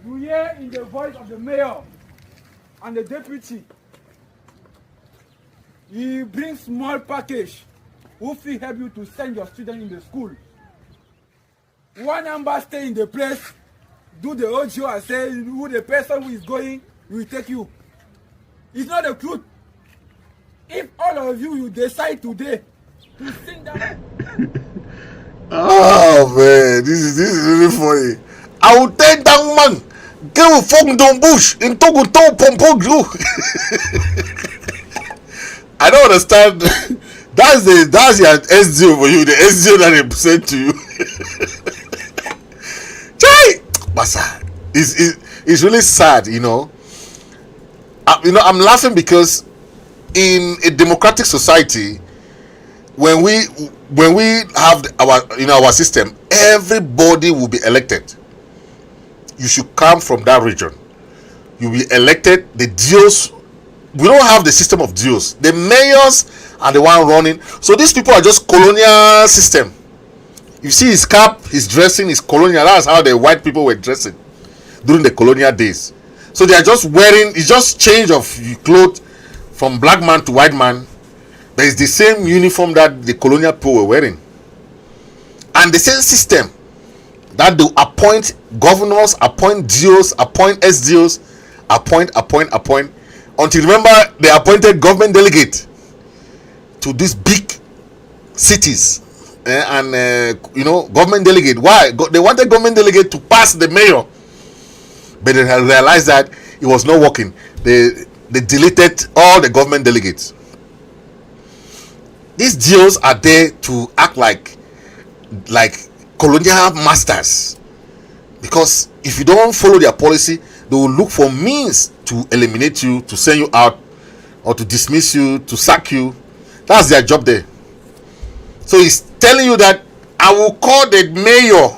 K: you hear in the voice of the mayor and the deputy. He brings small package who will help you to send your student in the school. One number stay in the place, do the audio and say who the person who is going will take you. It's not the truth. If all of you decide today to sing that.
D: Oh man, this is really funny. I will take that man. Go from the bush in Togo Pompo. I don't understand. That's your SDO for you, the SDO that they sent to you. Chai! Basa. it's really sad, you know. I'm laughing because in a democratic society, when we have our system, everybody will be elected. You should come from that region. You'll be elected. The duos, we don't have the system of duos. The mayors are the one running. So these people are just colonial system. You see his cap, his dressing is colonial. That's how the white people were dressing during the colonial days. So they are just wearing, it's just change of clothes from black man to white man. There is the same uniform that the colonial people were wearing. And the same system that they appoint governors, appoint DOs, appoint SDOs, appoint, until, remember, they appointed government delegate to these big cities. Government delegate. Why? They wanted government delegate to pass the mayor, but they realized that it was not working. They deleted all the government delegates. These DOs are there to act like colonial masters, because if you don't follow their policy, they will look for means to eliminate you, to send you out, or to dismiss you, to sack you. That's their job there. So he's telling you that I will call the mayor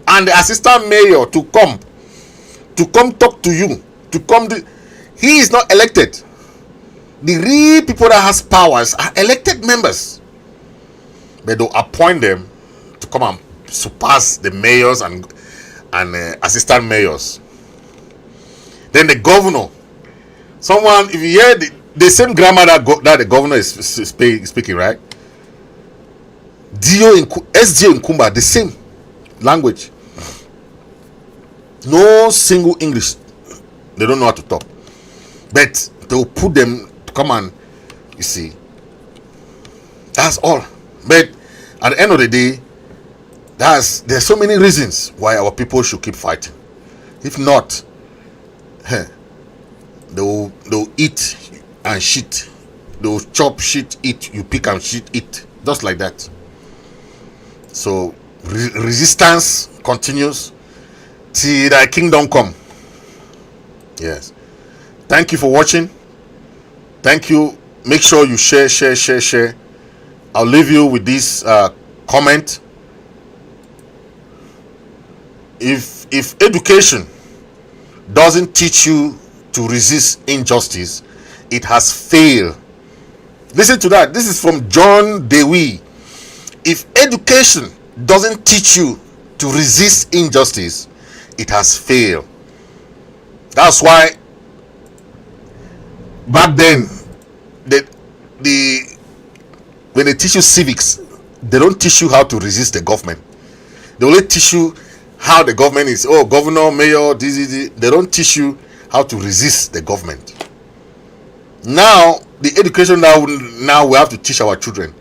D: and the assistant mayor to come talk to you, he is not elected. The real people that has powers are elected members, but they'll appoint them to come and surpass the mayors and assistant mayors. Then the governor, if you hear the same grammar that the governor is speaking, right? SDO in Kumba, the same language. No single English. They don't know how to talk. But they will put them to come and, you see. That's all. But at the end of the day, there's so many reasons why our people should keep fighting. If not, they'll eat and shit. They'll chop, shit, eat. You pick and shit, eat. Just like that. So resistance continues till thy kingdom come. Yes. Thank you for watching. Thank you. Make sure you share. I'll leave you with this comment. If education doesn't teach you to resist injustice, it has failed. Listen to that. This is from John Dewey. If education doesn't teach you to resist injustice, it has failed. That's why back then, when they teach you civics, they don't teach you how to resist the government. They only teach you how the government is. Oh, governor, mayor, this. They don't teach you how to resist the government. Now, the education now we have to teach our children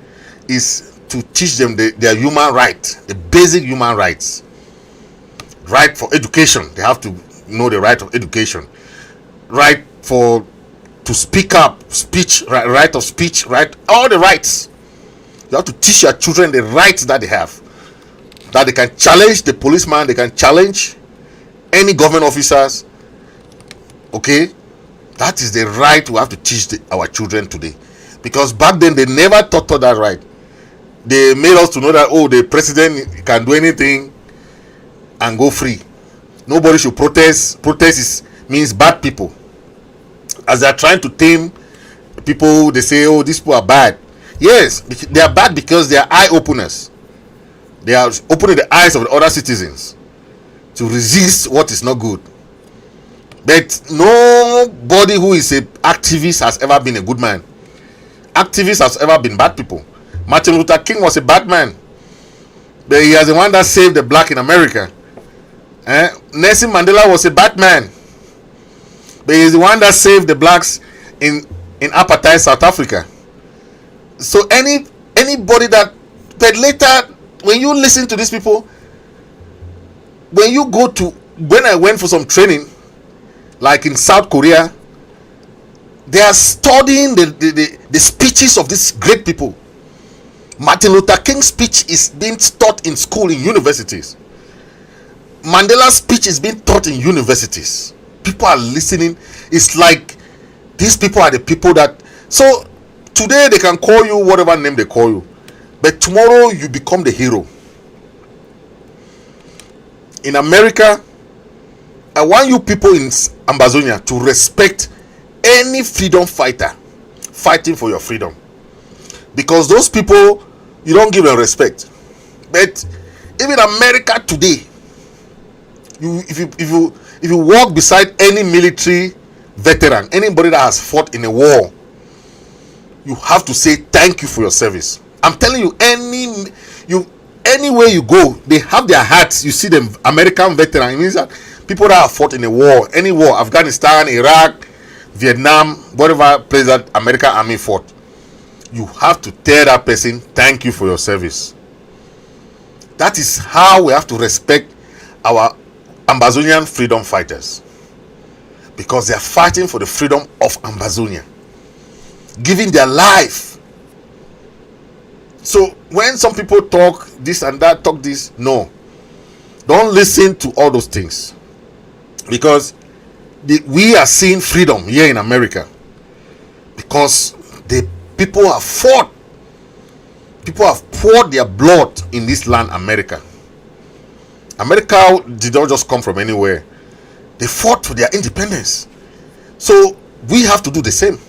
D: is to teach them their human right, the basic human rights. Right for education. They have to know the right of education. Right to speak up, right of speech, right, all the rights. You have to teach your children the rights that they have. That they can challenge the policeman, they can challenge any government officers. Okay? That is the right we have to teach our children today. Because back then they never taught that right. They made us to know that, the president can do anything and go free. Nobody should protest. Protest means bad people. As they are trying to tame people, they say, these people are bad. Yes, they are bad because they are eye openers. They are opening the eyes of the other citizens to resist what is not good. But nobody who is an activist has ever been a good man. Activists have ever been bad people. Martin Luther King was a bad man, but he was the one that saved the black in America. Nelson Mandela was a bad man, but he's the one that saved the blacks in apartheid South Africa. So anybody that, but later when you listen to these people, when I went for some training, like in South Korea, they are studying the speeches of these great people. Martin Luther King's speech is being taught in school, in universities. Mandela's speech is being taught in universities. people are listening. It's like these people are the people that, so today they can call you whatever name they call you, but tomorrow you become the hero. In America, I want you people in Ambazonia to respect any freedom fighter fighting for your freedom, because those people, you don't give them respect. But even America today, if you walk beside any military veteran, anybody that has fought in a war, you have to say thank you for your service. I'm telling you, anywhere you go, they have their hats. You see them, American veteran. It means that people that have fought in a war, any war, Afghanistan, Iraq, Vietnam, whatever place that American army fought, you have to tell that person thank you for your service. That is how we have to respect our Ambazonian freedom fighters, because they are fighting for the freedom of Ambazonia, giving their life. So when some people talk this and that, talk this, no, don't listen to all those things, because we are seeing freedom here in America because the people have fought. People have poured their blood in this land, America. America did not just come from anywhere. They fought for their independence. So we have to do the same.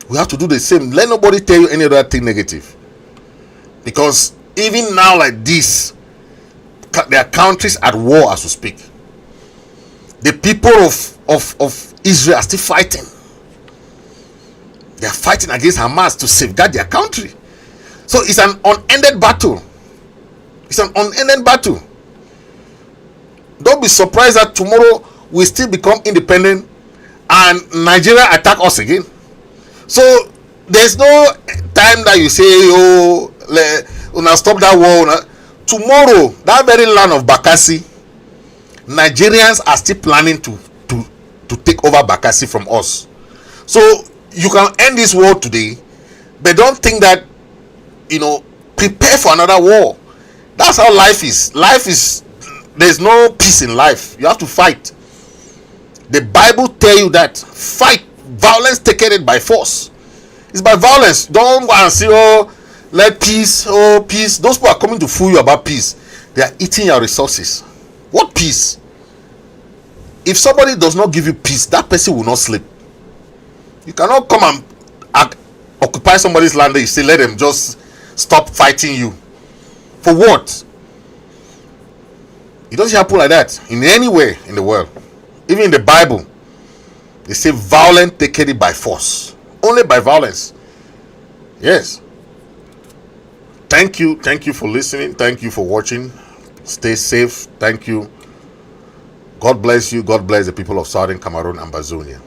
D: We have to do the same. Let nobody tell you any other thing negative. Because even now like this, there are countries at war as we speak. The people of Israel are still fighting. They are fighting against Hamas to safeguard their country. So it's an unended battle. It's an unended battle. Don't be surprised that tomorrow we still become independent and Nigeria attack us again. So there's no time that you say, oh, una stop that war. Tomorrow, that very land of Bakassi, Nigerians are still planning to take over Bakassi from us. So you can end this war today, but don't think that, prepare for another war. That's how life is. There's no peace in life. You have to fight. The Bible tell you that fight. Violence taken it by force. It's by violence. Don't go and say, let peace, peace. Those people are coming to fool you about peace. They are eating your resources. What peace? If somebody does not give you peace, that person will not sleep. You cannot come and occupy somebody's land and you say, let them just stop fighting you. For what? It doesn't happen like that in anywhere in the world. Even in the Bible, they say violence taken it by force. Only by violence. Yes. Thank you for listening. Thank you for watching. Stay safe. Thank you. God bless you. God bless the people of Southern Cameroon, Ambazonia.